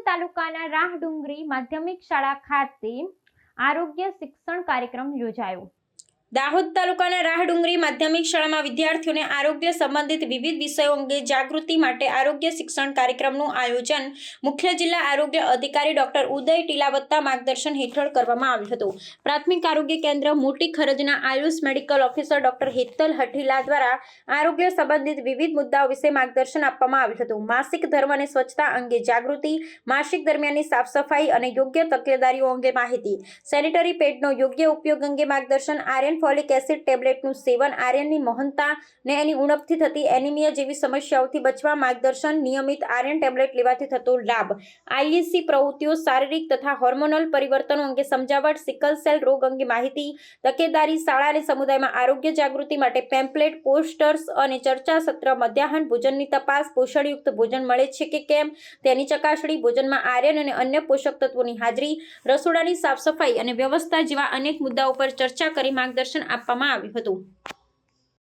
તાલુકાના રાહડુંગરી માધ્યમિક શાળા ખાતે આરોગ્ય શિક્ષણ કાર્યક્રમ યોજાયો। દાહોદ તાલુકાના રાહડુંગરી માધ્યમિક શાળામાં વિદ્યાર્થીઓને આરોગ્ય સંબંધિત વિવિધ વિષયો અંગે જાગૃતિ માટે આરોગ્ય શિક્ષણ કાર્યક્રમનું આયોજન મુખ્ય જિલ્લા આરોગ્ય અધિકારી ડોક્ટર ઉદય ટીલાવત્તા માર્ગદર્શન હેઠળ કરવામાં આવ્યું હતું। પ્રાથમિક આરોગ્ય કેન્દ્ર મોટી ખરજના AYUSH medical officer doctor Hetal Hathila દ્વારા આરોગ્ય સંબંધિત વિવિધ મુદ્દાઓ વિશે માર્ગદર્શન આપવામાં આવ્યું હતું। માસિક ધર્મ અને સ્વચ્છતા અંગે જાગૃતિ, માસિક દરમિયાનની સાફ સફાઈ અને યોગ્ય તકેદારીઓ અંગે માહિતી, સેનિટરી પેડનો યોગ્ય ઉપયોગ અંગે માર્ગદર્શન, આર્યન ફોલિક એસિડ ટેબ્લેટનું સેવન, આર્યનની મહત્તા ને એની ઉણપથી થતી એનિમિયા જેવી સમસ્યાઓથી બચવા માર્ગદર્શન, નિયમિત આર્યન ટેબ્લેટ લેવાથી થતો લાભ, આઈએસસી પ્રવૃત્તિઓ, શારીરિક તથા હોર્મોનલ પરિવર્તનો અંગે સમજાવટ, સિકલ સેલ રોગ અંગે માહિતી, તકેદારી, શાળા અને સમુદાયમાં આરોગ્ય જાગૃતિ માટે પેમ્પલેટ, પોસ્ટર્સ અને ચર્ચા સત્ર, મધ્યાહન ભોજનની તપાસ, પોષણયુક્ત ભોજન મળે છે કે કેમ તેની ચકાસણી, ભોજનમાં આર્યન અને અન્ય પોષક તત્વોની હાજરી, રસોડાની સાફ સફાઈ અને વ્યવસ્થા જેવા અનેક મુદ્દાઓ પર ચર્ચા કરી માર્ગદર્શન આપવામાં આવ્યું હતું।